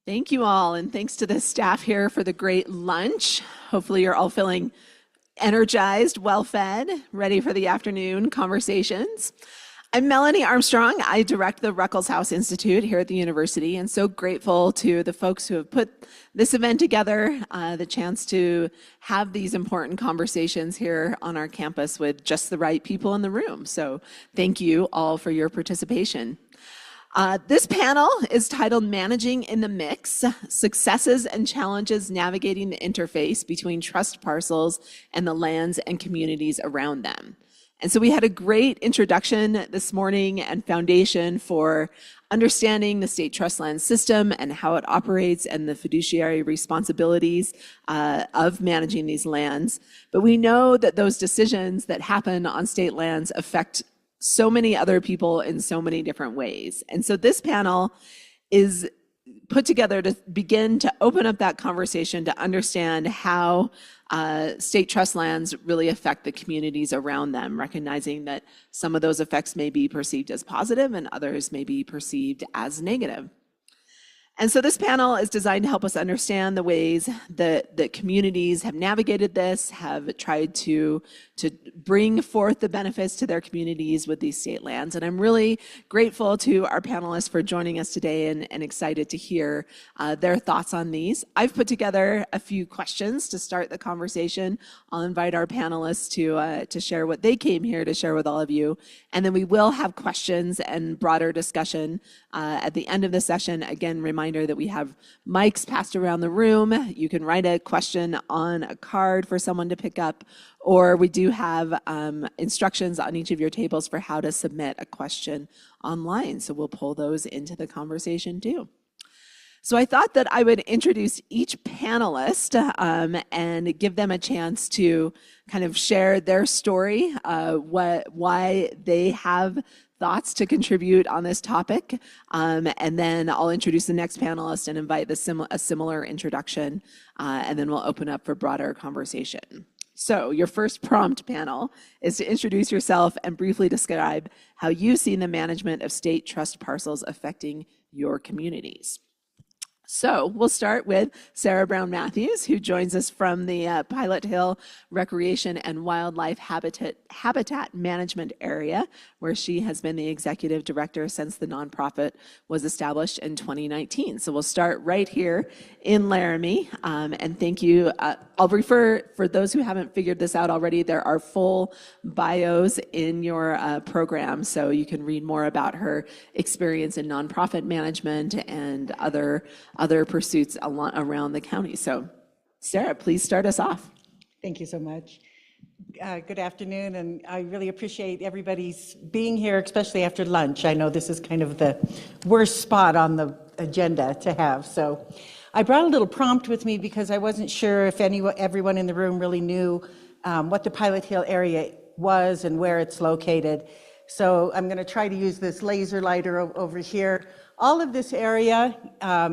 Thank you all, and thanks to the staff here for the great lunch. Hopefully you're all feeling energized, well-fed, ready for the afternoon conversations. I'm Melanie Armstrong. I direct the Ruckelshaus Institute here at the university, and so grateful to the folks who have put this event together, the chance to have these important conversations here on our campus with just the right people in the room. So thank you all for your participation. This panel is titled Managing in the Mix, Successes and Challenges Navigating the Interface Between Trust Parcels and the Lands and Communities Around Them. And so we had a great introduction this morning and foundation for understanding the state trust land system and how it operates and the fiduciary responsibilities of managing these lands. But we know that those decisions that happen on state lands affect so many other people in so many different ways. And so this panel is put together to begin to open up that conversation to understand how state trust lands really affect the communities around them, recognizing that some of those effects may be perceived as positive and others may be perceived as negative. And so this panel is designed to help us understand the ways that communities have navigated this, have tried to bring forth the benefits to their communities with these state lands. And I'm really grateful to our panelists for joining us today and excited to hear their thoughts on these. I've put together a few questions to start the conversation. I'll invite our panelists to share what they came here to share with all of you. And then we will have questions and broader discussion at the end of the session. Again, reminder that we have mics passed around the room. You can write a question on a card for someone to pick up, or we do have instructions on each of your tables for how to submit a question online. So we'll pull those into the conversation too. So I thought that I would introduce each panelist and give them a chance to kind of share their story, why they have thoughts to contribute on this topic. And then I'll introduce the next panelist and invite a similar introduction, and then we'll open up for broader conversation. So your first prompt, panel, is to introduce yourself and briefly describe how you've seen the management of state trust parcels affecting your communities. So we'll start with Sarah Brown Mathews, who joins us from the Pilot Hill Recreation and Wildlife Habitat Management area, where she has been the executive director since the nonprofit was established in 2019. So we'll start right here in Laramie, and thank you. I'll refer, for those who haven't figured this out already, there are full bios in your program, so you can read more about her experience in nonprofit management and other pursuits around the county. So Sarah, please start us off. Thank you so much. Good afternoon, and I really appreciate everybody's being here, especially after lunch. I know this is kind of the worst spot on the agenda to have. So I brought a little prompt with me because I wasn't sure if everyone in the room really knew what the Pilot Hill area was and where it's located. So I'm going to try to use this laser lighter over here. All of this area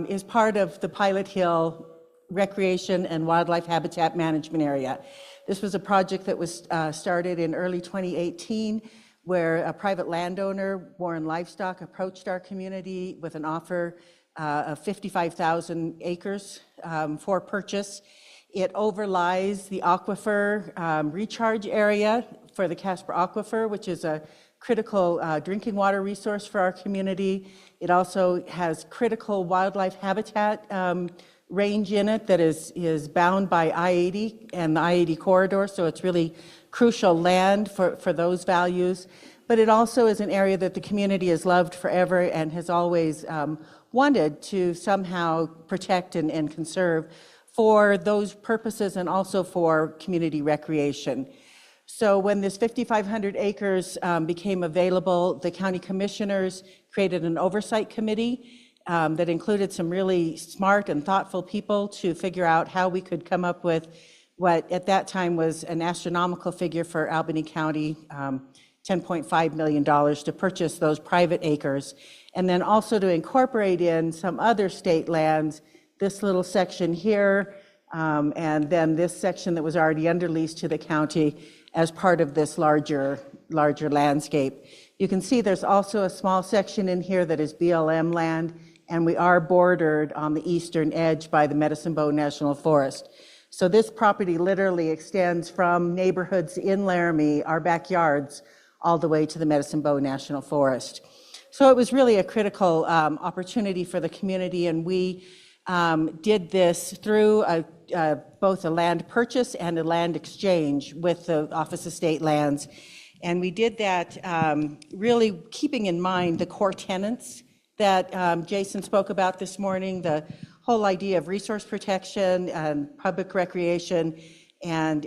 is part of the Pilot Hill Recreation and Wildlife Habitat Management Area. This was a project that was started in early 2018, where a private landowner, Warren Livestock, approached our community with an offer of 55,000 acres for purchase. It overlies the aquifer recharge area for the Casper aquifer, which is a critical drinking water resource for our community. It also has critical wildlife habitat range in it that is bound by I-80 and the I-80 corridor, so it's really crucial land for those values. But it also is an area that the community has loved forever and has always wanted to somehow protect and conserve for those purposes and also for community recreation. So when this 5,500 acres became available, the county commissioners created an oversight committee that included some really smart and thoughtful people to figure out how we could come up with what at that time was an astronomical figure for Albany County, $10.5 million to purchase those private acres, and then also to incorporate in some other state lands, this little section here, and then this section that was already under lease to the county as part of this larger landscape. You can see there's also a small section in here that is BLM land and we are bordered on the eastern edge by the Medicine Bow National Forest. So this property literally extends from neighborhoods in Laramie, our backyards, all the way to the Medicine Bow National Forest. So it was really a critical opportunity for the community, and we did this through both a land purchase and a land exchange with the Office of State Lands. And we did that really keeping in mind the core tenets that Jason spoke about this morning, the whole idea of resource protection and public recreation, and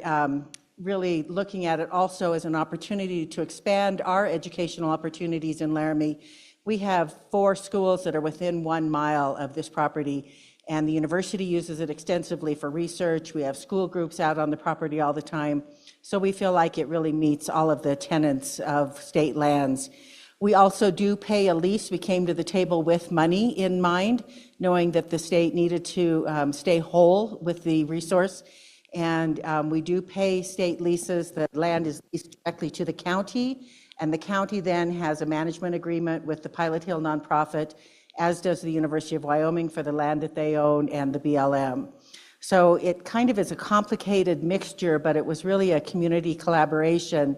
really looking at it also as an opportunity to expand our educational opportunities in Laramie. We have 4 schools that are within 1 mile of this property, and the university uses it extensively for research. We have school groups out on the property all the time. So we feel like it really meets all of the tenets of state lands. We also do pay a lease. We came to the table with money in mind, knowing that the state needed to stay whole with the resource. And we do pay state leases. The land is leased directly to the county, and the county then has a management agreement with the Pilot Hill nonprofit, as does the University of Wyoming for the land that they own and the BLM. So it kind of is a complicated mixture, but it was really a community collaboration,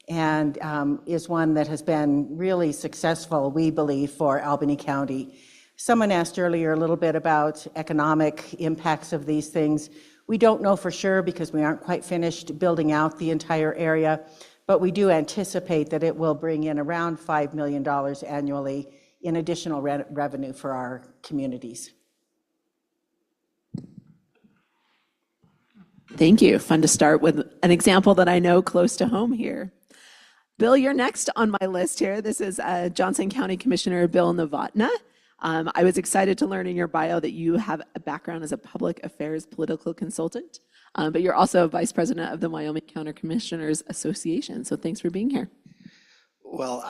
and is one that has been really successful, we believe, for Albany County. Someone asked earlier a little bit about economic impacts of these things. We don't know for sure because we aren't quite finished building out the entire area, but we do anticipate that it will bring in around $5 million annually in additional revenue for our communities. Thank you. Fun to start with an example that I know close to home here. Bill, you're next on my list here. This is Johnson County Commissioner Bill Novotny. I was excited to learn in your bio that you have a background as a public affairs political consultant, but you're also vice president of the Wyoming County Commissioners Association. So thanks for being here. Well,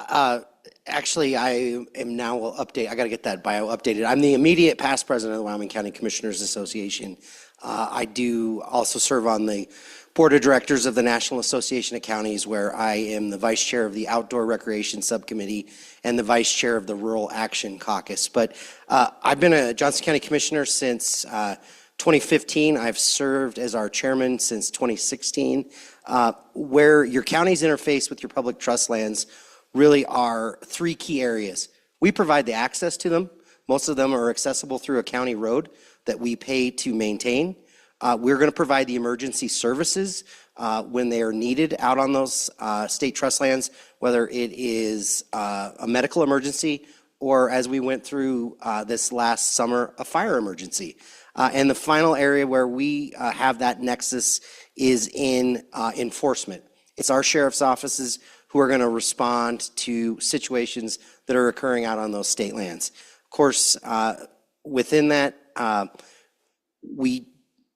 actually, I am now update. I got to get that bio updated. I'm the immediate past president of the Wyoming County Commissioners Association. I do also serve on the board of directors of the National Association of Counties, where I am the vice chair of the Outdoor Recreation Subcommittee and the vice chair of the Rural Action Caucus. But I've been a Johnson County Commissioner since 2015. I've served as our chairman since 2016. Where your counties interface with your public trust lands really are 3 key areas. We provide the access to them. Most of them are accessible through a county road that we pay to maintain. We're going to provide the emergency services when they are needed out on those state trust lands, whether it is a medical emergency or, as we went through this last summer, a fire emergency. And the final area where we have that nexus is in enforcement. It's our sheriff's offices who are going to respond to situations that are occurring out on those state lands. Of course, within that, we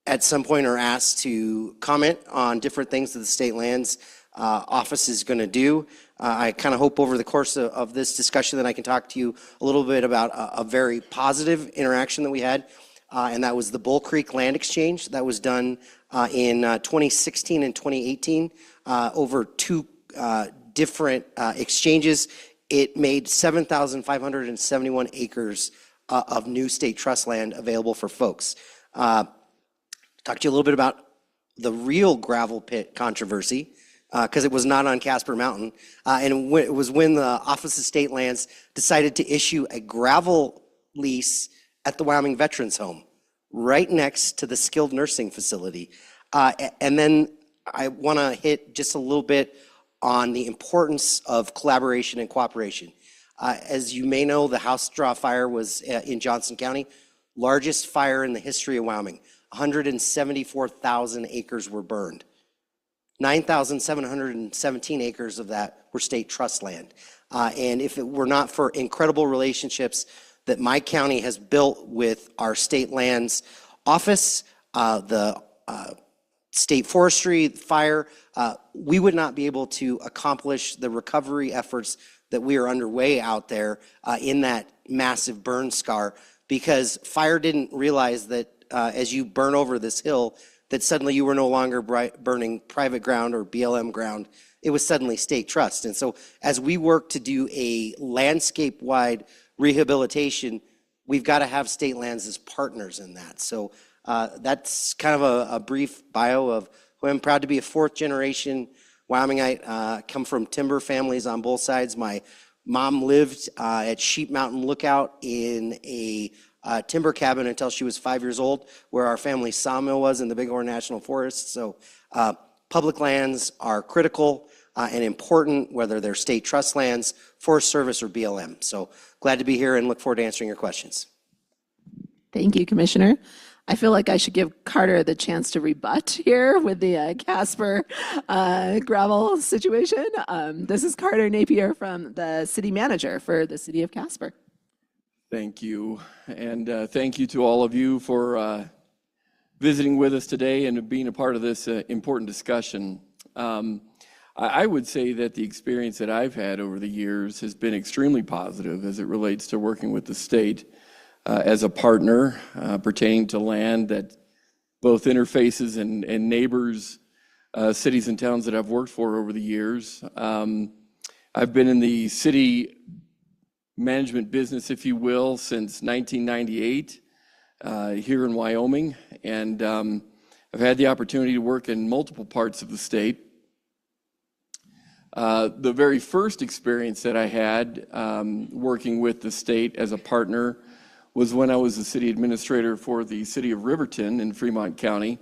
at some point are asked to comment on different things that the state lands office is going to do. I kind of hope over the course of this discussion that I can talk to you a little bit about a very positive interaction that we had, and that was the Bull Creek Land Exchange that was done in 2016 and 2018 over 2 different exchanges. It made 7,571 acres of new state trust land available for folks. Talk to you a little bit about the real gravel pit controversy, because it was not on Casper Mountain. And it was when the Office of State Lands decided to issue a gravel lease at the Wyoming Veterans Home, right next to the skilled nursing facility. And then I want to hit just a little bit on the importance of collaboration and cooperation. As you may know, the house straw fire was in Johnson County, largest fire in the history of Wyoming. 174,000 acres were burned. 9,717 acres of that were state trust land. And if it were not for incredible relationships that my county has built with our state lands office, the state forestry, fire, we would not be able to accomplish the recovery efforts that we are underway out there in that massive burn scar, because fire didn't realize that as you burn over this hill, that suddenly you were no longer burning private ground or BLM ground. It was suddenly state trust. And so as we work to do a landscape-wide rehabilitation, we've got to have state lands as partners in that. So that's kind of a brief bio of who I'm. Proud to be a fourth generation Wyomingite. Come from timber families on both sides. My mom lived at Sheep Mountain Lookout in a timber cabin until she was 5 years old, where our family sawmill was in the Bighorn National Forest. So public lands are critical and important, whether they're state trust lands, Forest Service, or BLM. So glad to be here and look forward to answering your questions. Thank you, Commissioner. I feel like I should give Carter the chance to rebut here with the Casper gravel situation. This is Carter Napier from the city manager for the city of Casper. Thank you. And thank you to all of you for visiting with us today and being a part of this important discussion. I would say that the experience that I've had over the years has been extremely positive as it relates to working with the state as a partner pertaining to land that both interfaces and neighbors, cities and towns that I've worked for over the years. I've been in the city management business, if you will, since 1998 here in Wyoming, and I've had the opportunity to work in multiple parts of the state. The very first experience that I had working with the state as a partner was when I was the city administrator for the city of Riverton in Fremont County.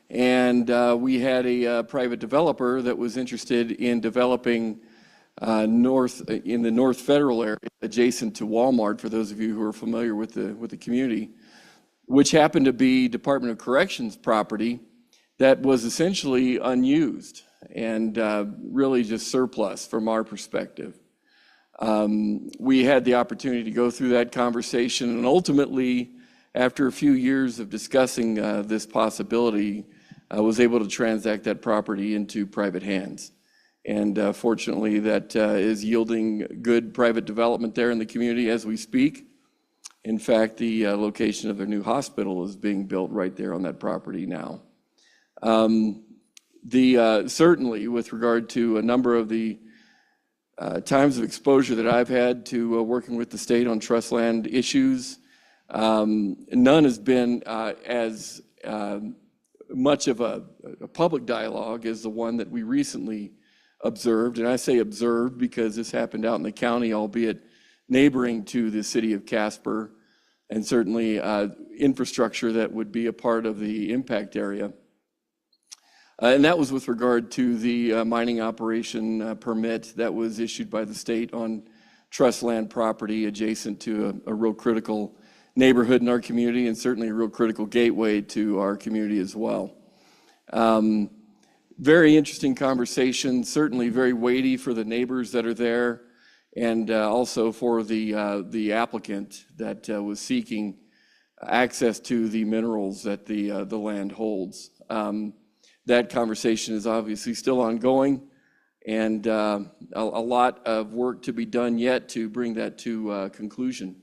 And we had a private developer that was interested in developing in the North Federal area, adjacent to Walmart, for those of you who are familiar with the community, which happened to be Department of Corrections property that was essentially unused and really just surplus from our perspective. We had the opportunity to go through that conversation, and ultimately, after a few years of discussing this possibility, I was able to transact that property into private hands. And fortunately, that is yielding good private development there in the community as we speak. In fact, the location of their new hospital is being built right there on that property now. Certainly, with regard to a number of the times of exposure that I've had to working with the state on trust land issues, none has been as much of a public dialogue as the one that we recently observed. And I say observed because this happened out in the county, albeit neighboring to the city of Casper, and certainly infrastructure that would be a part of the impact area. And that was with regard to the mining operation permit that was issued by the state on trust land property adjacent to a real critical neighborhood in our community, and certainly a real critical gateway to our community as well. Very interesting conversation, certainly very weighty for the neighbors that are there, and also for the applicant that was seeking access to the minerals that the land holds. That conversation is obviously still ongoing, and a lot of work to be done yet to bring that to conclusion.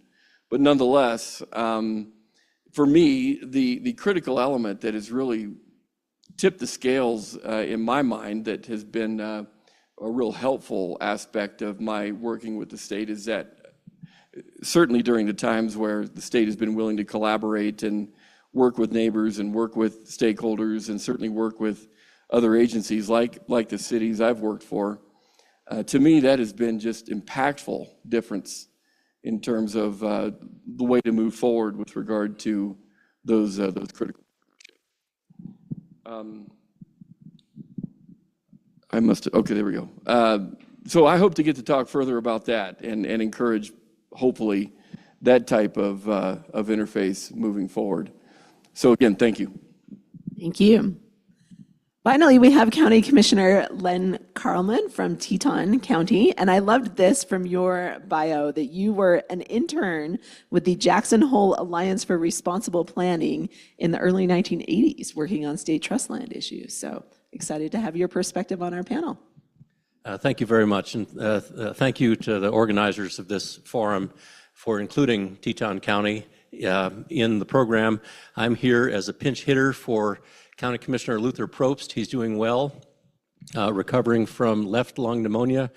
But nonetheless, for me, the critical element that has really tipped the scales in my mind, that has been a real helpful aspect of my working with the state, is that certainly during the times where the state has been willing to collaborate and work with neighbors and work with stakeholders and certainly work with other agencies like the cities I've worked for, to me that has been just impactful difference in terms of the way to move forward with regard to those critical. Okay, there we go. So I hope to get to talk further about that and encourage, hopefully, that type of interface moving forward. So again, thank you. Thank you. Finally, we have County Commissioner Len Carlman from Teton County, and I loved this from your bio, that you were an intern with the Jackson Hole Alliance for Responsible Planning in the early 1980s, working on state trust land issues. So excited to have your perspective on our panel. Thank you very much, and thank you to the organizers of this forum for including Teton County in the program. I'm here as a pinch hitter for County Commissioner Luther Probst. He's doing well, recovering from left lung pneumonia.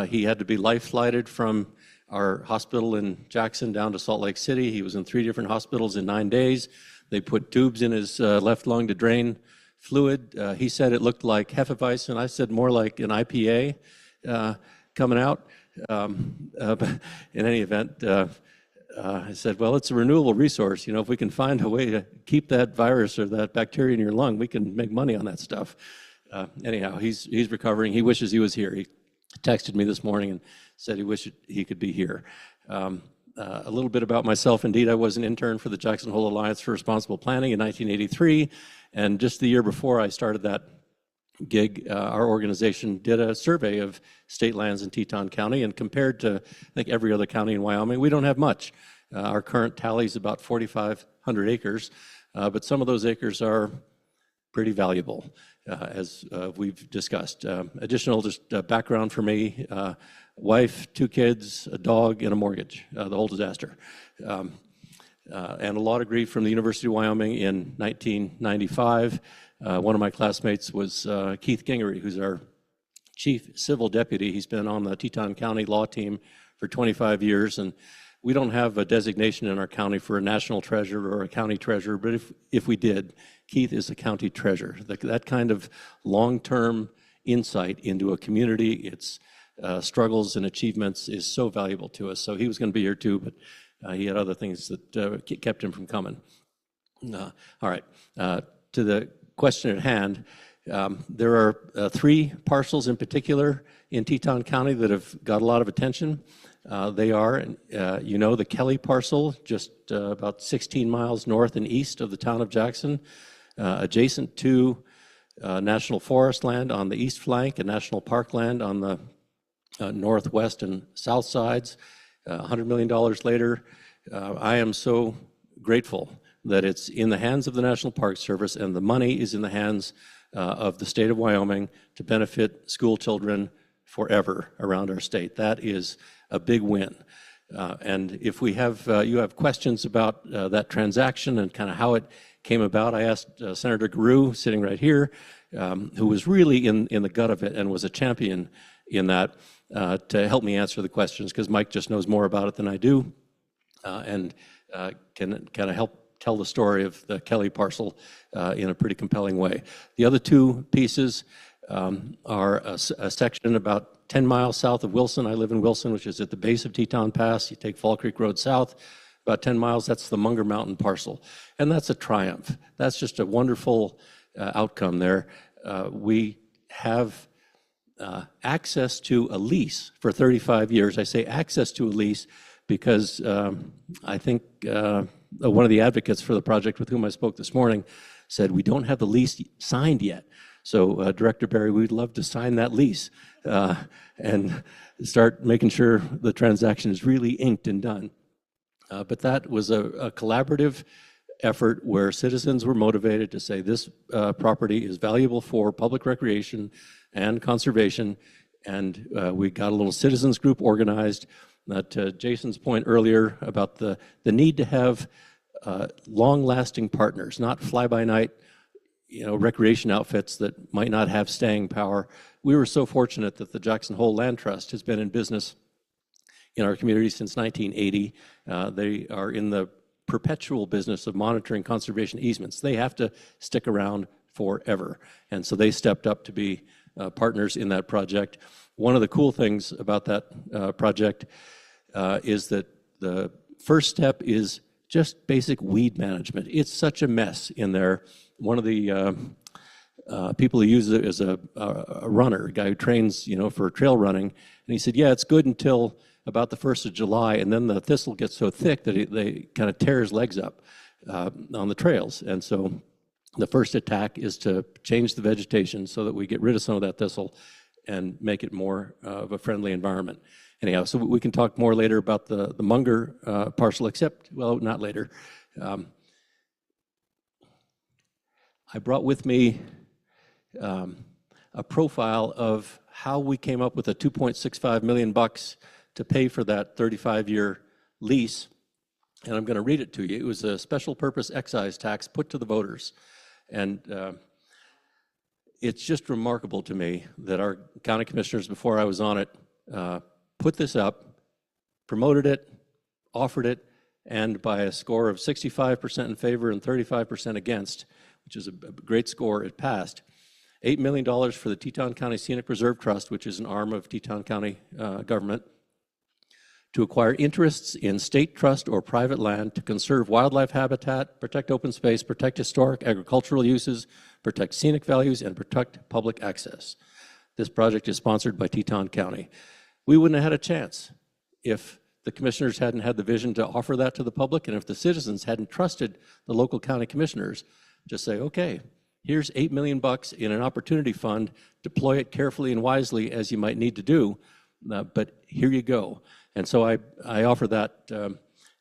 He had to be life-flighted from our hospital in Jackson down to Salt Lake City. He was in 3 different hospitals in 9 days. They put tubes in his left lung to drain fluid. He said it looked like Hefeweizen. I said more like an IPA coming out. But in any event, I said, well, it's a renewable resource. You know, if we can find a way to keep that virus or that bacteria in your lung, we can make money on that stuff. Anyhow, he's recovering. He wishes he was here. He texted me this morning and said he wished he could be here. A little bit about myself. Indeed, I was an intern for the Jackson Hole Alliance for Responsible Planning in 1983. And just the year before I started that gig, our organization did a survey of state lands in Teton County and compared to, I think, every other county in Wyoming, we don't have much. Our current tally is about 4,500 acres, but some of those acres are pretty valuable, as we've discussed. Additional just background for me, wife, 2 kids, a dog, and a mortgage, the whole disaster. And a law degree from the University of Wyoming in 1995. One of my classmates was Keith Gingery, who's our chief civil deputy. He's been on the Teton County law team for 25 years, and we don't have a designation in our county for a national treasurer or a county treasurer, but if we did, Keith is a county treasurer. That kind of long-term insight into a community, its struggles and achievements is so valuable to us. So he was going to be here too, but he had other things that kept him from coming. All right, to the question at hand, there are 3 parcels in particular in Teton County that have got a lot of attention. They are, you know, the Kelly parcel, just about 16 miles north and east of the town of Jackson, adjacent to national forest land on the east flank and national park land on the northwest and south sides. $100 million later, I am so grateful that it's in the hands of the National Park Service and the money is in the hands of the state of Wyoming to benefit school children forever around our state. That is a big win. And if we have, you have questions about that transaction and kind of how it came about, I asked Senator Garreau, sitting right here, who was really in the gut of it and was a champion in that, to help me answer the questions, because Mike just knows more about it than I do, and can kind of help tell the story of the Kelly parcel in a pretty compelling way. The other 2 pieces are a section about 10 miles south of Wilson. I live in Wilson, which is at the base of Teton Pass. You take Fall Creek Road south, about 10 miles, that's the Munger Mountain parcel. And that's a triumph. That's just a wonderful outcome there. We have access to a lease for 35 years. I say access to a lease because I think one of the advocates for the project with whom I spoke this morning said, we don't have the lease signed yet. So Director Barry, we'd love to sign that lease and start making sure the transaction is really inked and done. But that was a collaborative effort where citizens were motivated to say this property is valuable for public recreation and conservation. And we got a little citizens group organized. To Jason's point earlier about the need to have long-lasting partners, not fly-by-night, recreation outfits that might not have staying power. We were so fortunate that the Jackson Hole Land Trust has been in business in our community since 1980. They are in the perpetual business of monitoring conservation easements. They have to stick around forever. And so they stepped up to be partners in that project. One of the cool things about that project is that the first step is just basic weed management. It's such a mess in there. One of the people who uses it is a runner, a guy who trains, for trail running. And he said, yeah, it's good until about the 1st of July, and then the thistle gets so thick that they kind of tear his legs up on the trails. And so the first attack is to change the vegetation so that we get rid of some of that thistle and make it more of a friendly environment. Anyhow, so we can talk more later about the Munger parcel, except, well, not later. I brought with me a profile of how we came up with the $2.65 million to pay for that 35-year lease, and I'm going to read it to you. It was a special purpose excise tax put to the voters, and it's just remarkable to me that our county commissioners, before I was on it, put this up, promoted it, offered it, and by a score of 65% in favor and 35% against, which is a great score, it passed. $8 million for the Teton County Scenic Reserve Trust, which is an arm of Teton County government, to acquire interests in state trust or private land to conserve wildlife habitat, protect open space, protect historic agricultural uses, protect scenic values, and protect public access. This project is sponsored by Teton County. We wouldn't have had a chance if the commissioners hadn't had the vision to offer that to the public, and if the citizens hadn't trusted the local county commissioners to say, okay, here's $8 million in an opportunity fund, deploy it carefully and wisely as you might need to do, but here you go. And so I offer that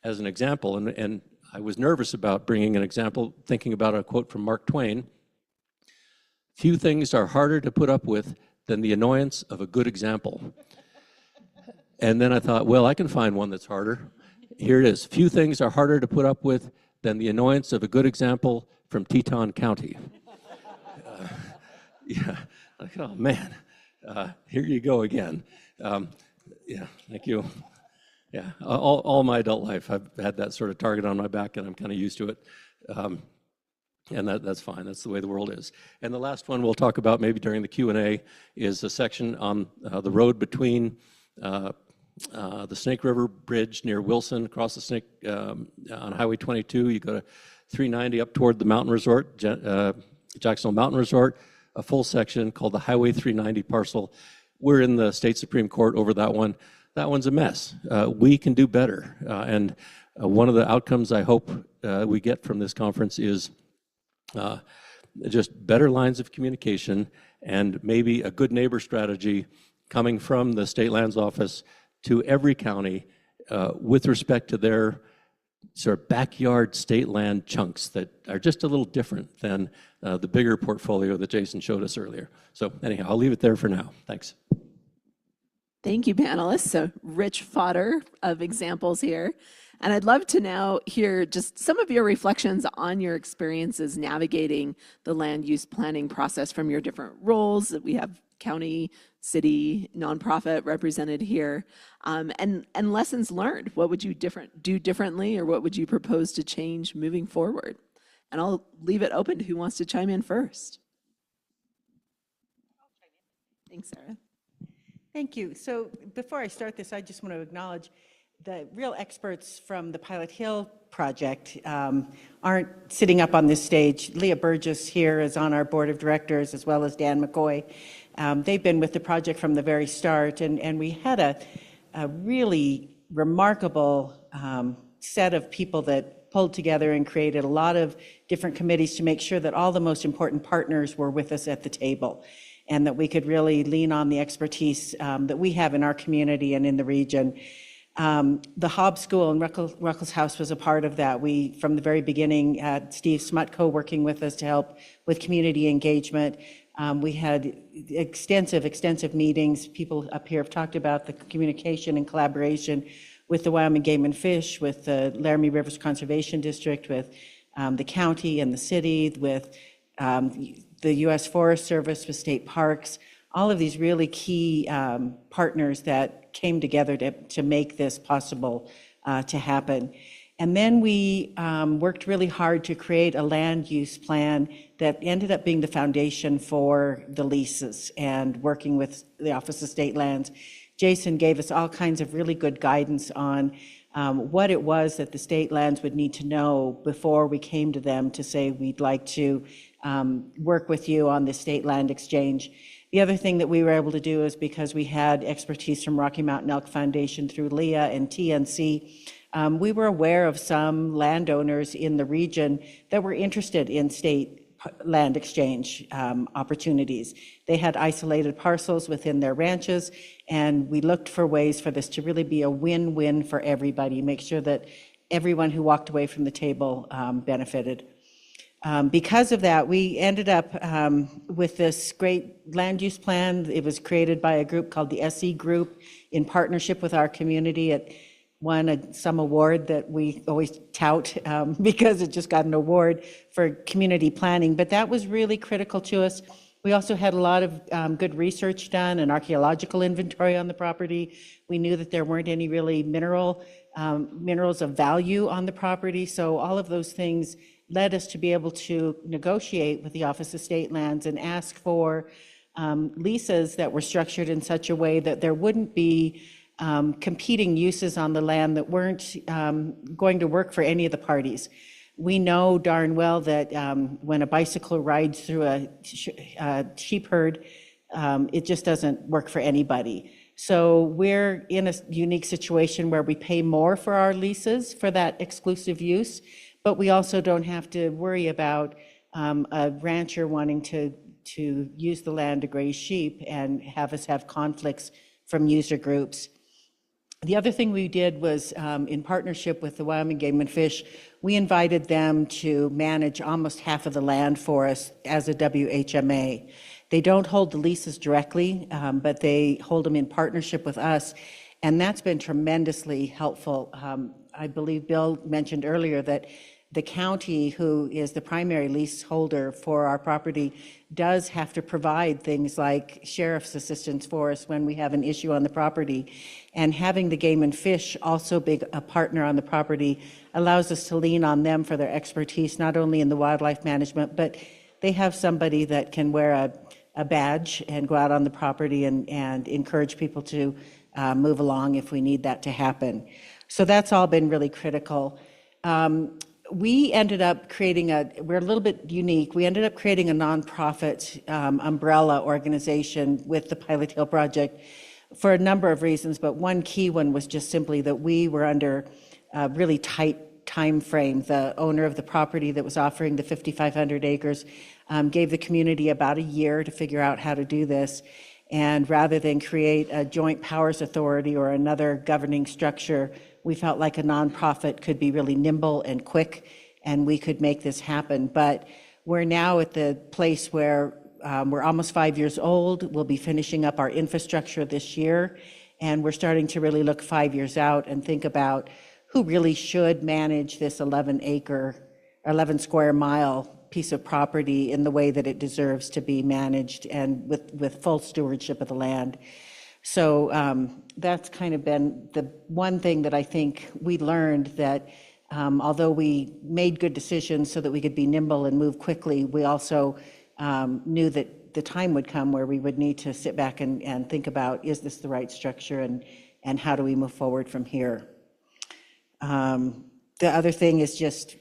as an example, and I was nervous about bringing an example, thinking about a quote from Mark Twain: "Few things are harder to put up with than the annoyance of a good example." And then I thought, well, I can find one that's harder. Here it is: "Few things are harder to put up with than the annoyance of a good example from Teton County." Yeah, like, oh man, here you go again. Yeah, thank you. Yeah, all my adult life, I've had that sort of target on my back, and I'm kind of used to it. And that's fine. That's the way the world is. And the last one we'll talk about maybe during the Q&A is a section on the road between the Snake River Bridge near Wilson, across the Snake on Highway 22. You go to 390 up toward the mountain resort, Jacksonville Mountain Resort, a full section called the Highway 390 parcel. We're in the state Supreme Court over that one. That one's a mess. We can do better. And one of the outcomes I hope we get from this conference is just better lines of communication and maybe a good neighbor strategy coming from the State Lands Office to every county with respect to their sort of backyard state land chunks that are just a little different than the bigger portfolio that Jason showed us earlier. So anyhow, I'll leave it there for now. Thanks. Thank you, panelists. So rich fodder of examples here. And I'd love to now hear just some of your reflections on your experiences navigating the land use planning process from your different roles. We have county, city, nonprofit represented here, and lessons learned. What would you do differently, or what would you propose to change moving forward? And I'll leave it open to who wants to chime in first. Thanks, Sarah. Thank you. So before I start this, I just want to acknowledge the real experts from the Pilot Hill project aren't sitting up on this stage. Leah Burgess here is on our board of directors, as well as Dan McCoy. They've been with the project from the very start, and we had a really remarkable set of people that pulled together and created a lot of different committees to make sure that all the most important partners were with us at the table, and that we could really lean on the expertise that we have in our community and in the region. The Hobbs School and Ruckelshaus was a part of that. We, from the very beginning, had Steve Smutko working with us to help with community engagement. We had extensive meetings. People up here have talked about the communication and collaboration with the Wyoming Game and Fish, with the Laramie Rivers Conservation District, with the county and the city, with the U.S. Forest Service, with state parks, all of these really key partners that came together to make this possible to happen. And then we worked really hard to create a land use plan that ended up being the foundation for the leases, and working with the Office of State Lands. Jason gave us all kinds of really good guidance on what it was that the state lands would need to know before we came to them to say, we'd like to work with you on the state land exchange. The other thing that we were able to do is, because we had expertise from Rocky Mountain Elk Foundation through LEA and TNC, we were aware of some landowners in the region that were interested in state land exchange opportunities. They had isolated parcels within their ranches, and we looked for ways for this to really be a win-win for everybody, make sure that everyone who walked away from the table benefited. Because of that, we ended up with this great land use plan. It was created by a group called the SE Group in partnership with our community. It won some award that we always tout because it just got an award for community planning. But that was really critical to us. We also had a lot of good research done, an archaeological inventory on the property. We knew that there weren't any really minerals of value on the property. So all of those things led us to be able to negotiate with the Office of State Lands and ask for leases that were structured in such a way that there wouldn't be competing uses on the land that weren't going to work for any of the parties. We know darn well that when a bicycle rides through a sheep herd, it just doesn't work for anybody. So we're in a unique situation where we pay more for our leases for that exclusive use, but we also don't have to worry about a rancher wanting to use the land to graze sheep and have us have conflicts from user groups. The other thing we did was, in partnership with the Wyoming Game and Fish, we invited them to manage almost half of the land for us as a WHMA. They don't hold the leases directly, but they hold them in partnership with us, and that's been tremendously helpful. I believe Bill mentioned earlier that the county, who is the primary leaseholder for our property, does have to provide things like sheriff's assistance for us when we have an issue on the property. And having the Game and Fish also be a partner on the property allows us to lean on them for their expertise, not only in the wildlife management, but they have somebody that can wear a badge and go out on the property and encourage people to move along if we need that to happen. So that's all been really critical. We ended up creating we're a little bit unique. We ended up creating a nonprofit umbrella organization with the Pilot Hill Project for a number of reasons, but one key one was just simply that we were under a really tight time frame. The owner of the property that was offering the 5,500 acres gave the community about a year to figure out how to do this. And rather than create a joint powers authority or another governing structure, we felt like a nonprofit could be really nimble and quick, and we could make this happen. But we're now at the place where we're almost 5 years old. We'll be finishing up our infrastructure this year, and we're starting to really look 5 years out and think about who really should manage this 11 square mile piece of property in the way that it deserves to be managed and with full stewardship of the land. So that's kind of been the one thing that I think we learned, that although we made good decisions so that we could be nimble and move quickly, we also knew that the time would come where we would need to sit back and think about, is this the right structure, and how do we move forward from here? The other thing is just,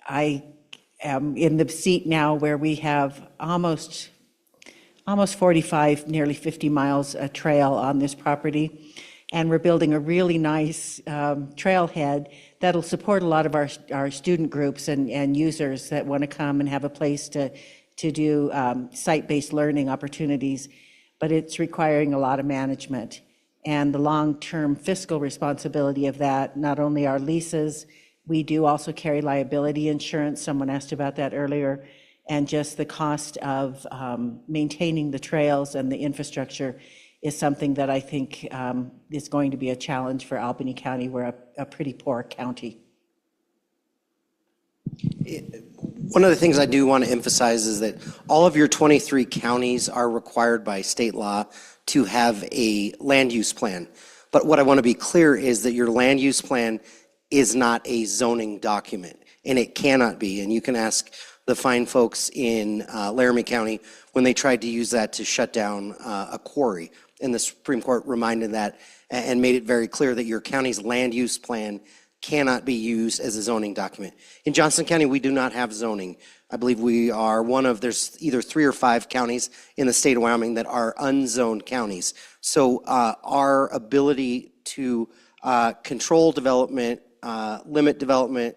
I am in the seat now where we have almost 45, nearly 50 miles of trail on this property. And we're building a really nice trailhead that'll support a lot of our student groups and users that want to come and have a place to do site-based learning opportunities. But it's requiring a lot of management. And the long-term fiscal responsibility of that, not only our leases, we do also carry liability insurance. Someone asked about that earlier. And just the cost of maintaining the trails and the infrastructure is something that I think is going to be a challenge for Albany County. We're a pretty poor county. One of the things I do want to emphasize is that all of your 23 counties are required by state law to have a land use plan. But what I want to be clear is that your land use plan is not a zoning document, and it cannot be. And you can ask the fine folks in Laramie County when they tried to use that to shut down a quarry. And the Supreme Court reminded that and made it very clear that your county's land use plan cannot be used as a zoning document. In Johnson County, we do not have zoning. I believe we are one of, there's either 3 or 5 counties in the state of Wyoming that are unzoned counties. So our ability to control development, limit development,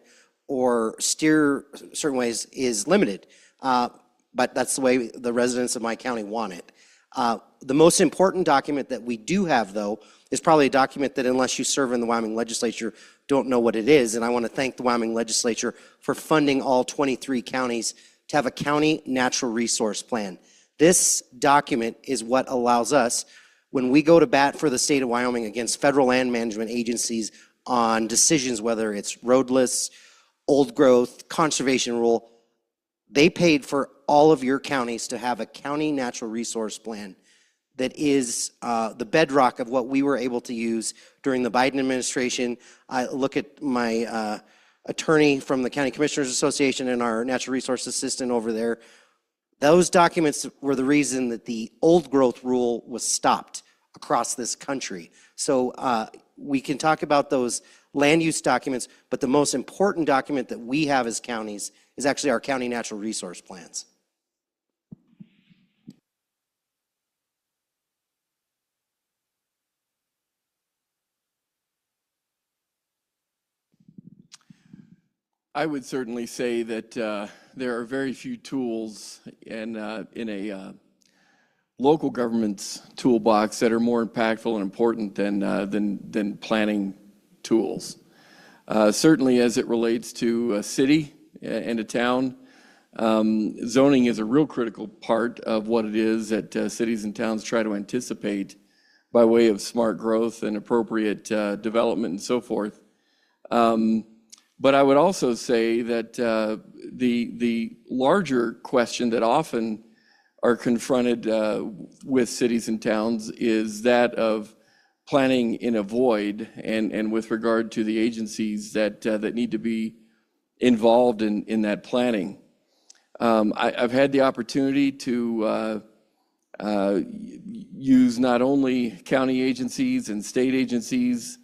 or steer certain ways is limited. But that's the way the residents of my county want it. The most important document that we do have, though, is probably a document that, unless you serve in the Wyoming legislature, don't know what it is. And I want to thank the Wyoming legislature for funding all 23 counties to have a county natural resource plan. This document is what allows us, when we go to bat for the state of Wyoming against federal land management agencies on decisions, whether it's road lists, old growth, conservation rule, they paid for all of your counties to have a county natural resource plan that is the bedrock of what we were able to use during the Biden administration. I look at my attorney from the County Commissioners Association and our natural resource assistant over there. Those documents were the reason that the old growth rule was stopped across this country. So we can talk about those land use documents, but the most important document that we have as counties is actually our county natural resource plans. I would certainly say that there are very few tools in a local government's toolbox that are more impactful and important than planning tools. Certainly as it relates to a city and a town, zoning is a real critical part of what it is that cities and towns try to anticipate by way of smart growth and appropriate development and so forth. But I would also say that the larger question that often are confronted with cities and towns is that of planning in a void, and with regard to the agencies that need to be involved in that planning. I've had the opportunity to use not only county agencies and state agencies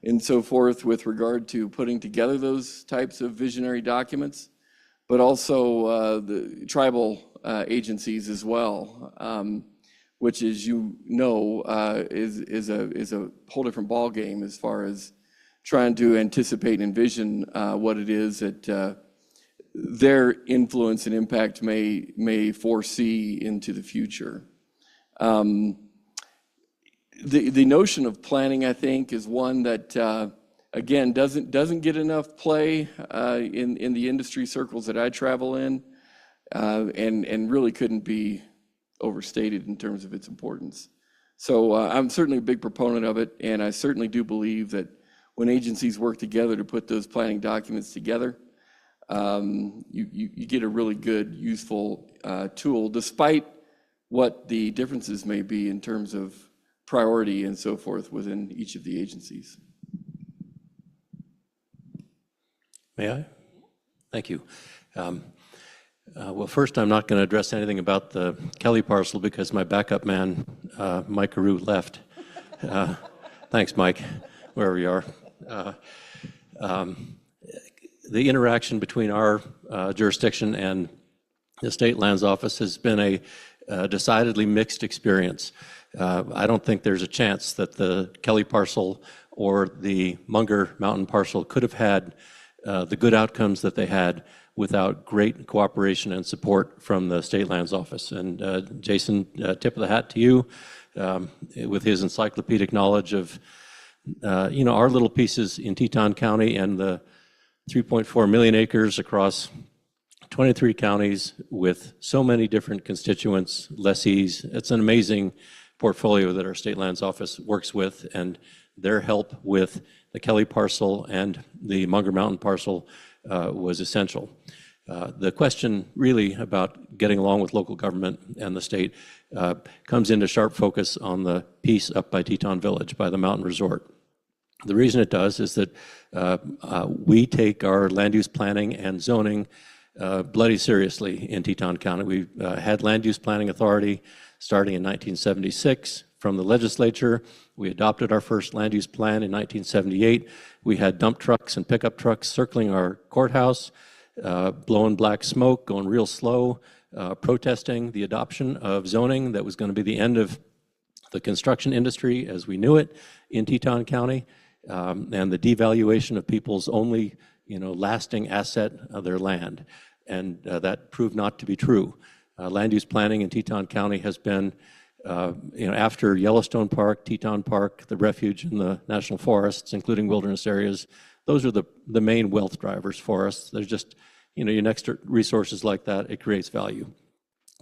and so forth with regard to putting together those types of visionary documents, but also the tribal agencies as well, which, as you know, is a whole different ballgame as far as trying to anticipate and envision what it is that their influence and impact may foresee into the future. The notion of planning, I think, is one that again doesn't get enough play in the industry circles that I travel in, and really couldn't be overstated in terms of its importance. So I'm certainly a big proponent of it, and I certainly do believe that when agencies work together to put those planning documents together, you get a really good, useful tool, despite what the differences may be in terms of priority and so forth within each of the agencies. May I? Thank you. Well, first, I'm not going to address anything about the Kelly parcel because my backup man, Mike Carew, left. Thanks, Mike, wherever you are. The interaction between our jurisdiction and the State Lands Office has been a decidedly mixed experience. I don't think there's a chance that the Kelly parcel or the Munger Mountain parcel could have had the good outcomes that they had without great cooperation and support from the State Lands Office. And Jason, tip of the hat to you with his encyclopedic knowledge of our little pieces in Teton County and the 3.4 million acres across 23 counties with so many different constituents, lessees. It's an amazing portfolio that our State Lands Office works with, and their help with the Kelly parcel and the Munger Mountain parcel was essential. The question really about getting along with local government and the state comes into sharp focus on the piece up by Teton Village, by the mountain resort. The reason it does is that we take our land use planning and zoning bloody seriously in Teton County. We had land use planning authority starting in 1976 from the legislature. We adopted our first land use plan in 1978. We had dump trucks and pickup trucks circling our courthouse, blowing black smoke, going real slow, protesting the adoption of zoning that was going to be the end of the construction industry as we knew it in Teton County, and the devaluation of people's only lasting asset of their land. And that proved not to be true. Land use planning in Teton County has been, after Yellowstone Park, Teton Park, the refuge and the national forests, including wilderness areas, those are the main wealth drivers for us. There's just, you next to resources like that, it creates value.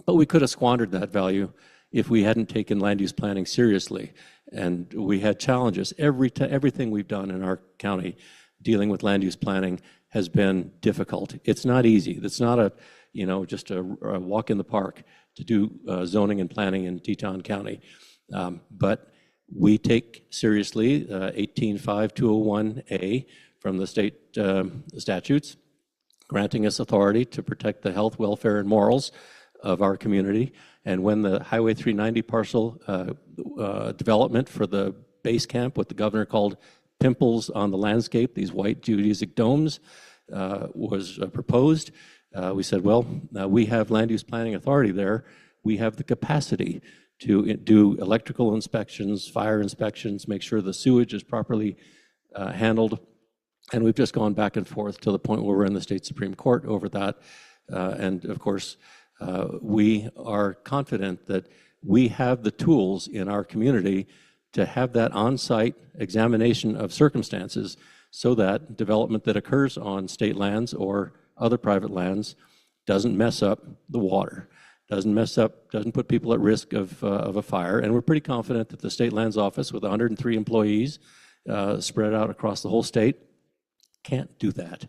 But we could have squandered that value if we hadn't taken land use planning seriously. And we had challenges. Everything we've done in our county dealing with land use planning has been difficult. It's not easy. It's not just a walk in the park to do zoning and planning in Teton County. But we take seriously 185201A from the state statutes, granting us authority to protect the health, welfare, and morals of our community. And when the Highway 390 parcel development for the base camp, what the governor called pimples on the landscape, these white geodesic domes, was proposed, we said, well, we have land use planning authority there. We have the capacity to do electrical inspections, fire inspections, make sure the sewage is properly handled. And we've just gone back and forth to the point where we're in the state Supreme Court over that. And of course, we are confident that we have the tools in our community to have that on-site examination of circumstances so that development that occurs on state lands or other private lands doesn't mess up the water, doesn't put people at risk of a fire. And we're pretty confident that the State Lands Office, with 103 employees spread out across the whole state, can't do that.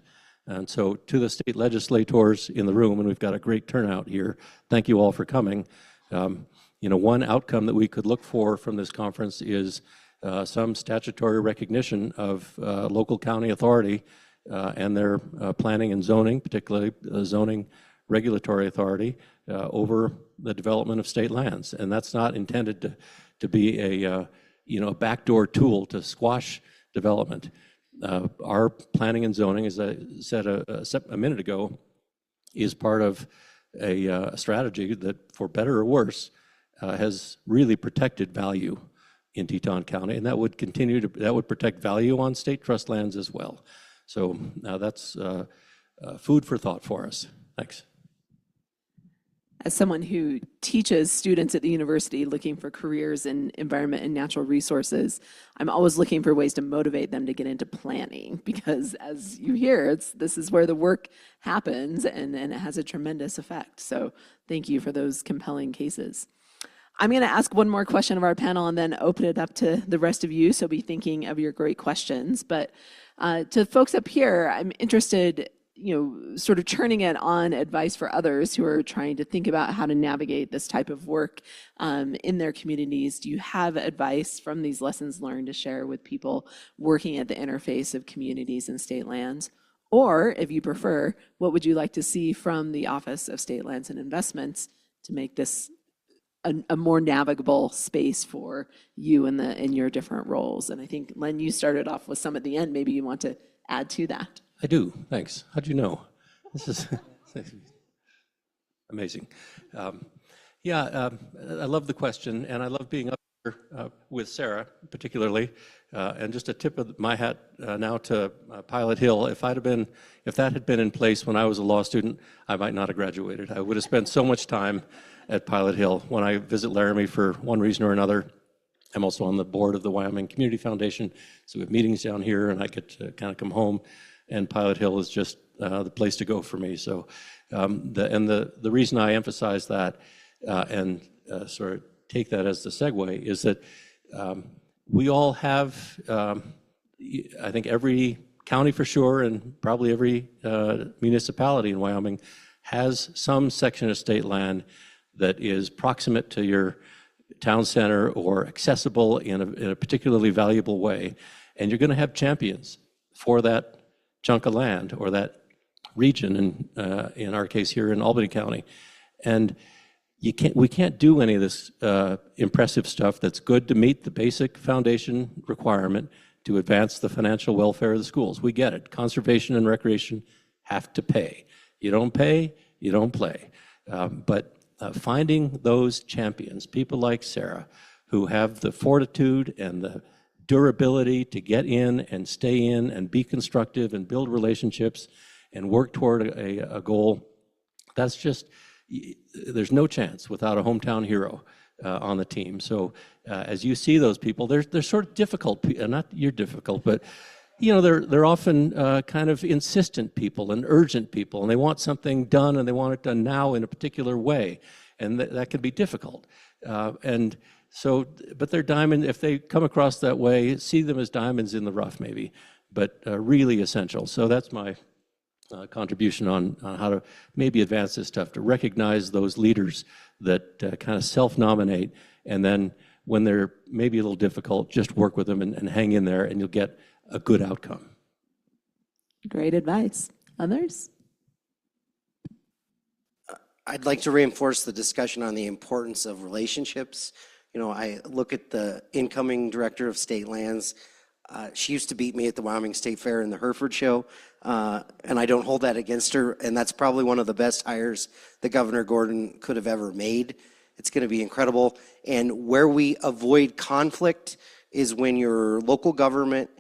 And so to the state legislators in the room, and we've got a great turnout here, thank you all for coming. One outcome that we could look for from this conference is some statutory recognition of local county authority and their planning and zoning, particularly zoning regulatory authority over the development of state lands. And that's not intended to be a backdoor tool to squash development. Our planning and zoning, as I said a minute ago, is part of a strategy that, for better or worse, has really protected value in Teton County, and that would protect value on state trust lands as well. So now that's food for thought for us. Thanks. As someone who teaches students at the university looking for careers in environment and natural resources, I'm always looking for ways to motivate them to get into planning, because as you hear, this is where the work happens, and it has a tremendous effect. So thank you for those compelling cases. I'm going to ask one more question of our panel and then open it up to the rest of you, so be thinking of your great questions. But to folks up here, I'm interested, sort of churning it on advice for others who are trying to think about how to navigate this type of work in their communities. Do you have advice from these lessons learned to share with people working at the interface of communities and state lands? Or, if you prefer, what would you like to see from the Office of State Lands and Investments to make this a more navigable space for you in your different roles? And I think, Len, you started off with some at the end. Maybe you want to add to that. I do, thanks. How'd you know? This is amazing. I love the question, and I love being up here with Sarah, particularly. And just a tip of my hat now to Pilot Hill. If that had been in place when I was a law student, I might not have graduated. I would have spent so much time at Pilot Hill. When I visit Laramie for one reason or another, I'm also on the board of the Wyoming Community Foundation, so we have meetings down here, and I get to kind of come home. And Pilot Hill is just the place to go for me. So the reason I emphasize that and sort of take that as the segue is that we all have, I think every county for sure, and probably every municipality in Wyoming has some section of state land that is proximate to your town center or accessible in a particularly valuable way. And you're going to have champions for that chunk of land or that region, in our case here in Albany County. And we can't do any of this impressive stuff that's good to meet the basic foundation requirement to advance the financial welfare of the schools. We get it. Conservation and recreation have to pay. You don't pay, you don't play. But finding those champions, people like Sarah, who have the fortitude and the durability to get in and stay in and be constructive and build relationships and work toward a goal, that's just, there's no chance without a hometown hero on the team. So as you see those people, they're sort of difficult, not you're difficult, but they're often kind of insistent people and urgent people, and they want something done, and they want it done now in a particular way, and that can be difficult. But they're diamond, if they come across that way, see them as diamonds in the rough maybe, but really essential. So that's my contribution on how to maybe advance this stuff, to recognize those leaders that kind of self-nominate, and then when they're maybe a little difficult, just work with them and hang in there, and you'll get a good outcome. Great advice. Others? I'd like to reinforce the discussion on the importance of relationships. You know, I look at the incoming director of state lands. She used to beat me at the Wyoming State Fair in the Hereford show, and I don't hold that against her, and that's probably one of the best hires that Governor Gordon could have ever made. It's going to be incredible. And where we avoid conflict is when your local government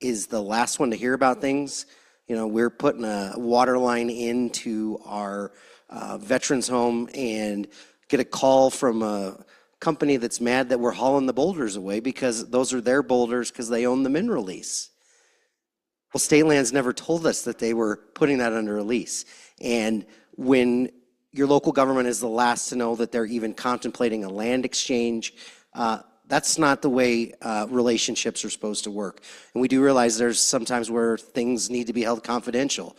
is the last one to hear about things. You know, we're putting a water line into our veterans home and get a call from a company that's mad that we're hauling the boulders away because those are their boulders because they own the mineral lease. Well, State Lands never told us that they were putting that under a lease. And when your local government is the last to know that they're even contemplating a land exchange, that's not the way relationships are supposed to work. And we do realize there's sometimes where things need to be held confidential.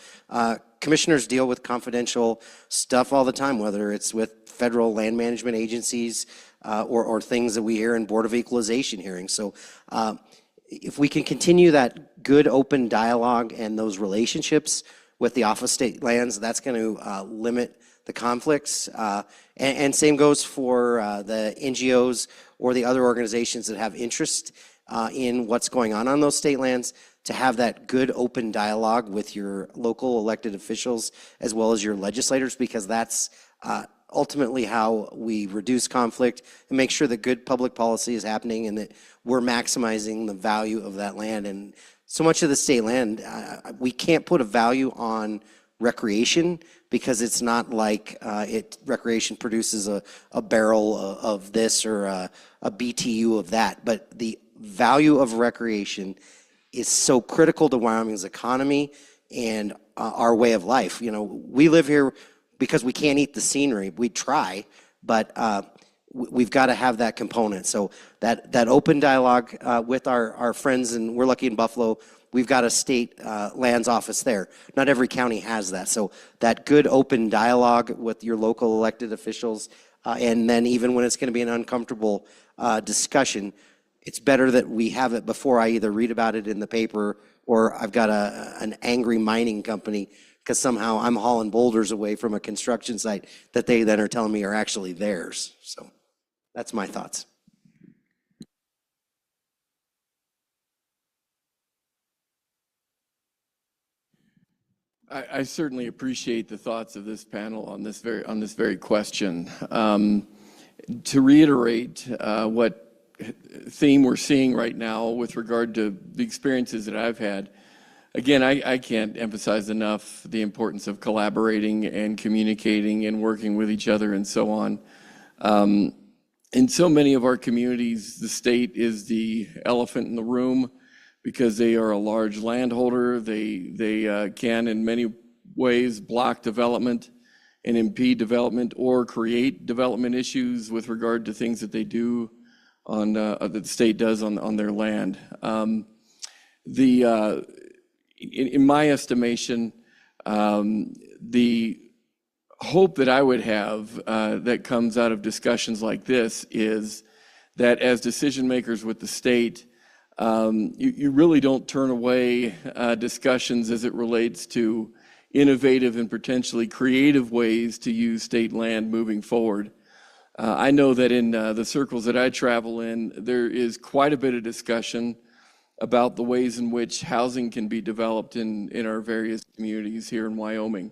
Commissioners deal with confidential stuff all the time, whether it's with federal land management agencies or things that we hear in Board of Equalization hearings. So if we can continue that good open dialogue and those relationships with the Office of State Lands, that's going to limit the conflicts. And same goes for the NGOs or the other organizations that have interest in what's going on those state lands, to have that good open dialogue with your local elected officials as well as your legislators, because that's ultimately how we reduce conflict and make sure that good public policy is happening and that we're maximizing the value of that land. And so much of the state land, we can't put a value on recreation because it's not like recreation produces a barrel of this or a BTU of that. But the value of recreation is so critical to Wyoming's economy and our way of life. You know, we live here because we can't eat the scenery. We try, but we've got to have that component. So that open dialogue with our friends, and we're lucky in Buffalo, we've got a state lands office there. Not every county has that. So that good open dialogue with your local elected officials, and then even when it's going to be an uncomfortable discussion, it's better that we have it before I either read about it in the paper or I've got an angry mining company because somehow I'm hauling boulders away from a construction site that they then are telling me are actually theirs. So that's my thoughts. I certainly appreciate the thoughts of this panel on this very question. To reiterate what theme we're seeing right now with regard to the experiences that I've had, again, I can't emphasize enough the importance of collaborating and communicating and working with each other and so on. In so many of our communities, the state is the elephant in the room because they are a large landholder. They can, in many ways, block development and impede development or create development issues with regard to things that they do on that the state does on their land. In my estimation, the hope that I would have that comes out of discussions like this is that as decision makers with the state, you really don't turn away discussions as it relates to innovative and potentially creative ways to use state land moving forward. I know that in the circles that I travel in, there is quite a bit of discussion about the ways in which housing can be developed in our various communities here in Wyoming.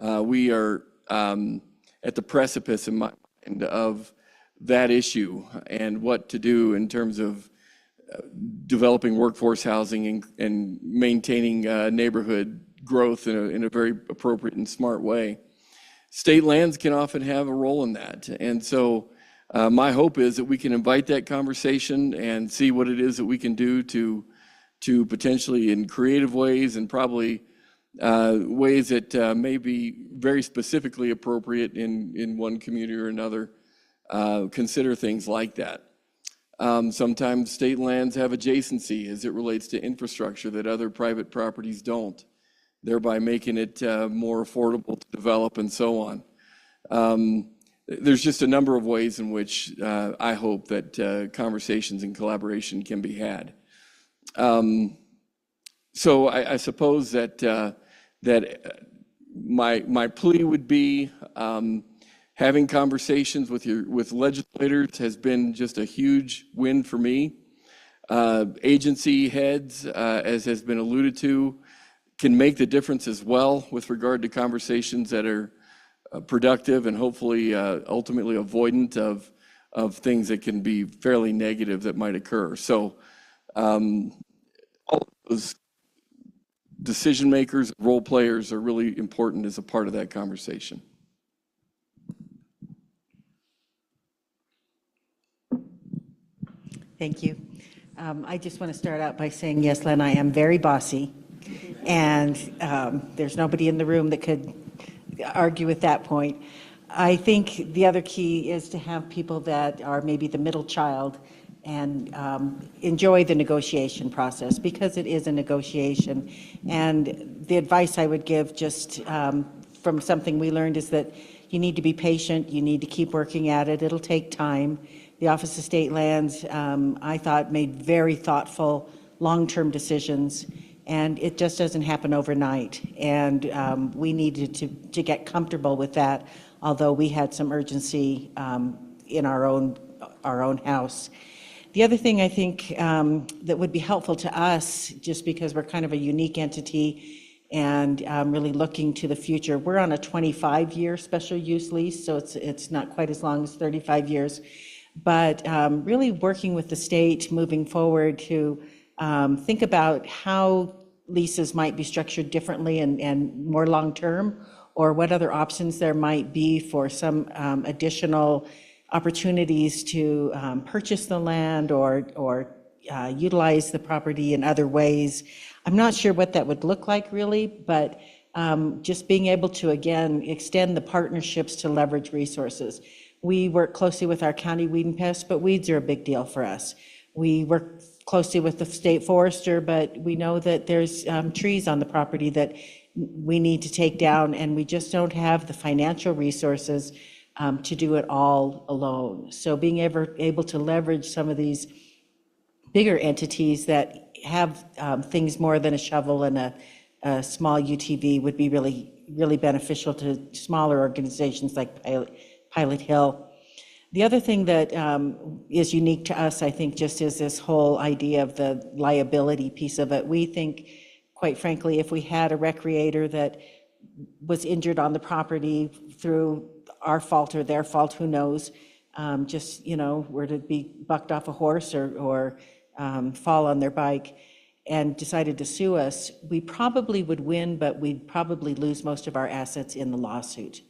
We are at the precipice, in my mind, of that issue and what to do in terms of developing workforce housing and maintaining neighborhood growth in a very appropriate and smart way. State lands can often have a role in that. And so my hope is that we can invite that conversation and see what it is that we can do to potentially in creative ways and probably ways that may be very specifically appropriate in one community or another, consider things like that. Sometimes state lands have adjacency as it relates to infrastructure that other private properties don't. thereby making it more affordable to develop and so on. There's just a number of ways in which I hope that conversations and collaboration can be had. So I suppose that my plea would be having conversations with legislators has been just a huge win for me. Agency heads, as has been alluded to, can make the difference as well with regard to conversations that are productive and hopefully ultimately avoidant of things that can be fairly negative that might occur. So all of those decision makers, role players are really important as a part of that conversation. Thank you. I just want to start out by saying, yes, Len, I am very bossy, and there's nobody in the room that could argue with that point. I think the other key is to have people that are maybe the middle child and enjoy the negotiation process, because it is a negotiation. And the advice I would give, just from something we learned, is that you need to be patient, you need to keep working at it, it'll take time. The Office of State Lands, I thought, made very thoughtful, long-term decisions, and it just doesn't happen overnight. And we needed to get comfortable with that, although we had some urgency in our own house. The other thing I think that would be helpful to us, just because we're kind of a unique entity and really looking to the future, we're on a 25-year special use lease, so it's not quite as long as 35 years. But really working with the state moving forward to think about how leases might be structured differently and more long-term, or what other options there might be for some additional opportunities to purchase the land or utilize the property in other ways. I'm not sure what that would look like really, but just being able to, again, extend the partnerships to leverage resources. We work closely with our county weed and pest, but weeds are a big deal for us. We work closely with the state forester, but we know that there's trees on the property that we need to take down, and we just don't have the financial resources to do it all alone. So being able to leverage some of these bigger entities that have things more than a shovel and a small UTV would be really, really beneficial to smaller organizations like Pilot Hill. The other thing that is unique to us, I think, just is this whole idea of the liability piece of it. We think, quite frankly, if we had a recreator that was injured on the property through our fault or their fault, who knows, just, were to be bucked off a horse or fall on their bike and decided to sue us, we probably would win, but we'd probably lose most of our assets in the lawsuit.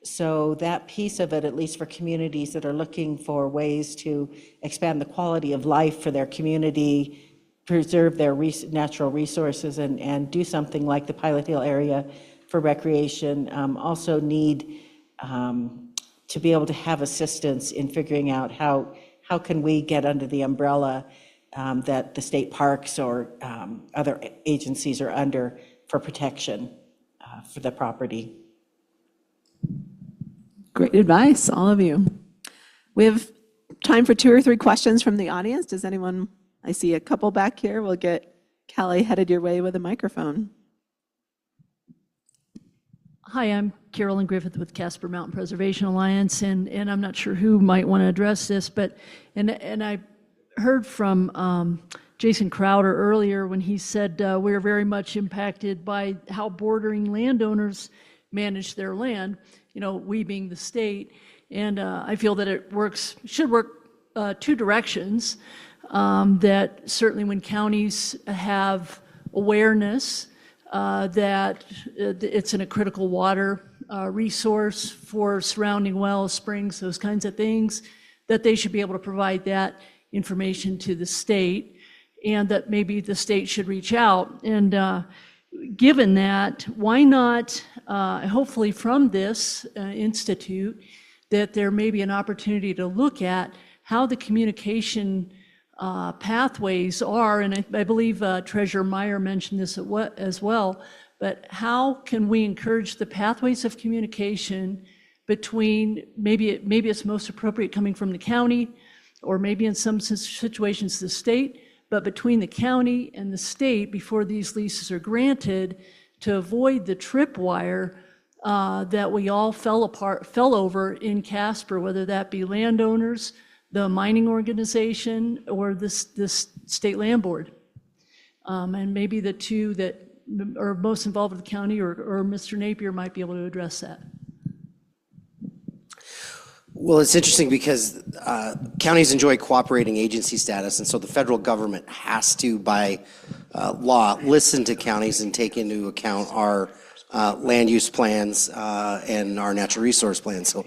So that piece of it, at least for communities that are looking for ways to expand the quality of life for their community, preserve their natural resources, and do something like the Pilot Hill area for recreation, also need to be able to have assistance in figuring out how can we get under the umbrella that the state parks or other agencies are under for protection for the property. Great advice, all of you. We have time for 2 or 3 questions from the audience. Does anyone, I see a couple back here. We'll get Callie headed your way with a microphone. Hi, I'm Carolyn Griffith with Casper Mountain Preservation Alliance, and I'm not sure who might want to address this, but, and I heard from Jason Crowder earlier when he said we're very much impacted by how bordering landowners manage their land, we being the state, and I feel that it should work 2 directions, that certainly when counties have awareness that it's a critical water resource for surrounding wells, springs, those kinds of things, that they should be able to provide that information to the state, and that maybe the state should reach out. And given that, why not, hopefully from this institute, that there may be an opportunity to look at how the communication pathways are, and I believe Treasurer Meyer mentioned this as well, but how can we encourage the pathways of communication between, maybe it's most appropriate coming from the county, or maybe in some situations the state, but between the county and the state before these leases are granted, to avoid the tripwire that we all fell over in Casper, whether that be landowners, the mining organization, or this state land board. And maybe the two that are most involved with the county, or Mr. Napier might be able to address that. Well, it's interesting because counties enjoy cooperating agency status, and so the federal government has to, by law, listen to counties and take into account our land use plans and our natural resource plans. So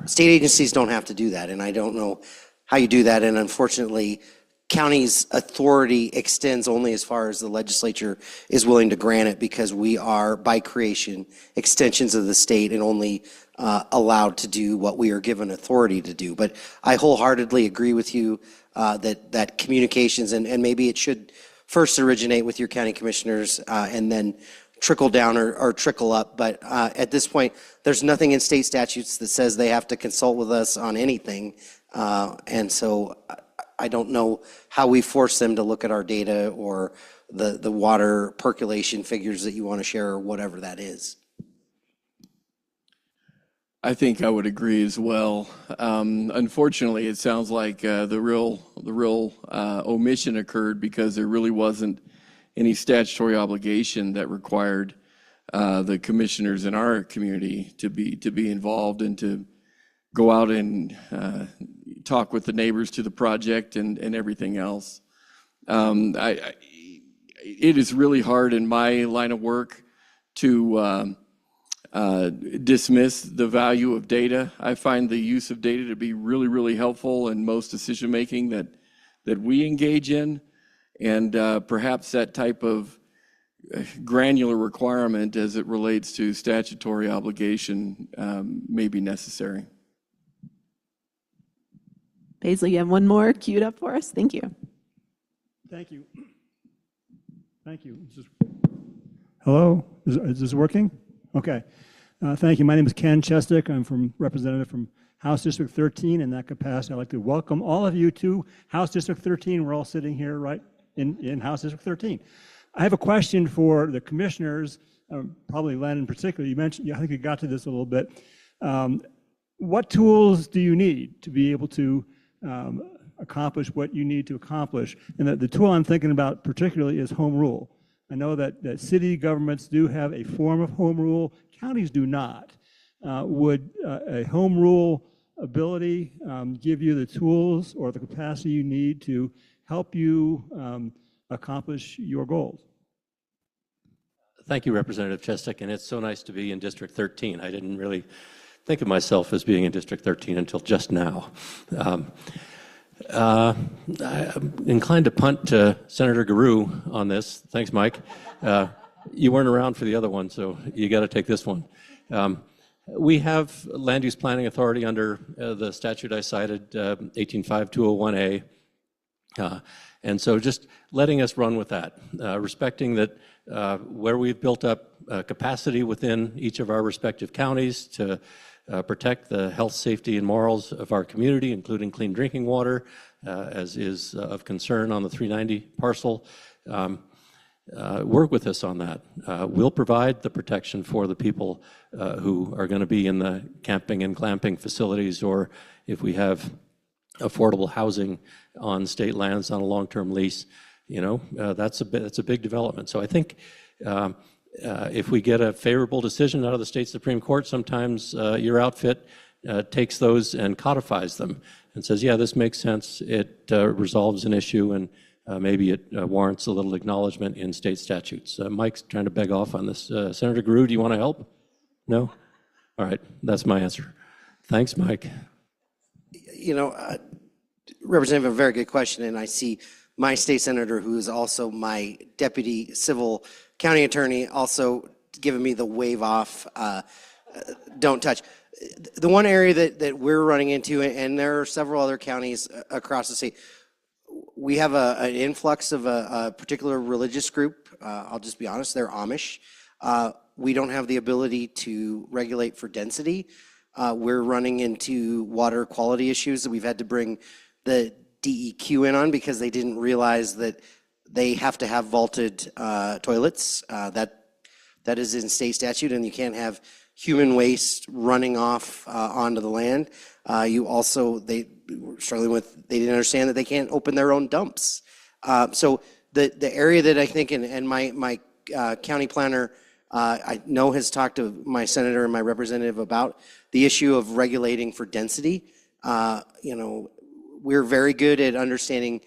state agencies don't have to do that, and I don't know how you do that. And unfortunately, county's authority extends only as far as the legislature is willing to grant it, because we are, by creation, extensions of the state and only allowed to do what we are given authority to do. But I wholeheartedly agree with you that communications, and maybe it should first originate with your county commissioners and then trickle down or trickle up. But at this point, there's nothing in state statutes that says they have to consult with us on anything. And so I don't know how we force them to look at our data or the water percolation figures that you want to share, or whatever that is. I think I would agree as well. Unfortunately, it sounds like the real omission occurred because there really wasn't any statutory obligation that required the commissioners in our community to be involved and to go out and talk with the neighbors to the project and everything else. It is really hard in my line of work to dismiss the value of data. I find the use of data to be really, really helpful in most decision making that we engage in, and perhaps that type of granular requirement as it relates to statutory obligation may be necessary. Paisley, you have one more queued up for us. Thank you. Thank you. Thank you. Hello, is this working? Okay. Thank you. My name is Ken Chestick. I'm representative from House District 13. In that capacity, I'd like to welcome all of you to House District 13. We're all sitting here right in House District 13. I have a question for the commissioners, probably Len in particular. You mentioned, I think you got to this a little bit. What tools do you need to be able to accomplish what you need to accomplish? And the tool I'm thinking about particularly is home rule. I know that city governments do have a form of home rule, counties do not. Would a home rule ability give you the tools or the capacity you need to help you accomplish your goals? Thank you, Representative Chestick, and it's so nice to be in District 13. I didn't really think of myself as being in District 13 until just now. I'm inclined to punt to Senator Garou on this. Thanks, Mike. You weren't around for the other one, so you got to take this one. We have land use planning authority under the statute I cited, 185201A. And so just letting us run with that, respecting that where we've built up capacity within each of our respective counties to protect the health, safety, and morals of our community, including clean drinking water, as is of concern on the 390 parcel. Work with us on that. We'll provide the protection for the people who are going to be in the camping and glamping facilities, or if we have affordable housing on state lands on a long-term lease, that's a big development. So I think if we get a favorable decision out of the state Supreme Court, sometimes your outfit takes those and codifies them and says, yeah, this makes sense. It resolves an issue, and maybe it warrants a little acknowledgement in state statutes. Mike's trying to beg off on this. Senator Garou, do you want to help? No? All right, that's my answer. Thanks, Mike. Representative, a very good question, and I see my state senator, who is also my deputy civil county attorney, also giving me the wave off, don't touch. The one area that we're running into, and there are several other counties across the state, we have an influx of a particular religious group. I'll just be honest, they're Amish. We don't have the ability to regulate for density. We're running into water quality issues that we've had to bring the DEQ in on because they didn't realize that they have to have vaulted toilets. That is in state statute, and you can't have human waste running off onto the land. You also, they were struggling with, they didn't understand that they can't open their own dumps. So the area that I think, and my county planner, I know has talked to my senator and my representative about the issue of regulating for density. We're very good at understanding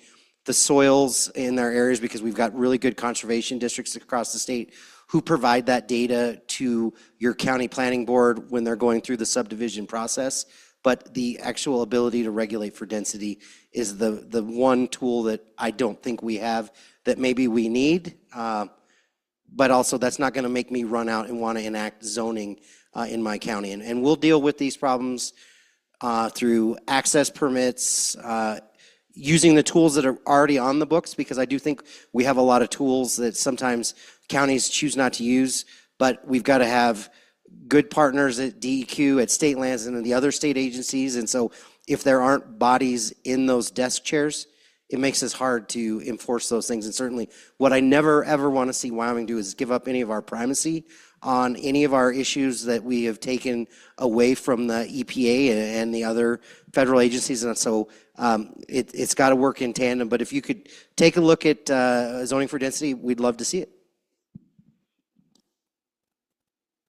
the soils in their areas because we've got really good conservation districts across the state who provide that data to your county planning board when they're going through the subdivision process. But the actual ability to regulate for density is the one tool that I don't think we have that maybe we need. But also that's not going to make me run out and want to enact zoning in my county. And we'll deal with these problems through access permits, using the tools that are already on the books, because I do think we have a lot of tools that sometimes counties choose not to use, but we've got to have good partners at DEQ, at state lands, and the other state agencies. And so if there aren't bodies in those desk chairs, it makes us hard to enforce those things. And certainly what I never, ever want to see Wyoming do is give up any of our primacy on any of our issues that we have taken away from the EPA and the other federal agencies. And so it's got to work in tandem. But if you could take a look at zoning for density, we'd love to see it.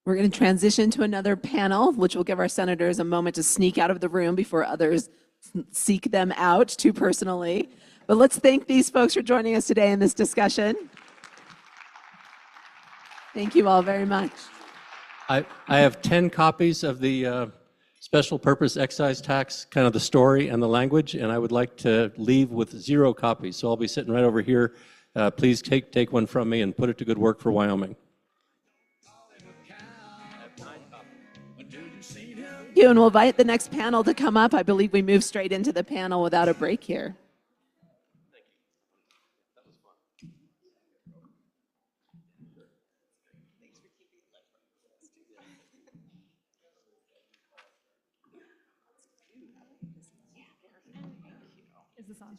We're going to transition to another panel, which will give our senators a moment to sneak out of the room before others seek them out too personally. But let's thank these folks for joining us today in this discussion. Thank you all very much. I have 10 copies of the special purpose excise tax, kind of the story and the language, and I would like to leave with 0 copies. So I'll be sitting right over here. Please take one from me and put it to good work for Wyoming. Thank you, and we'll invite the next panel to come up. I believe we moved straight into the panel without a break here. Is this on?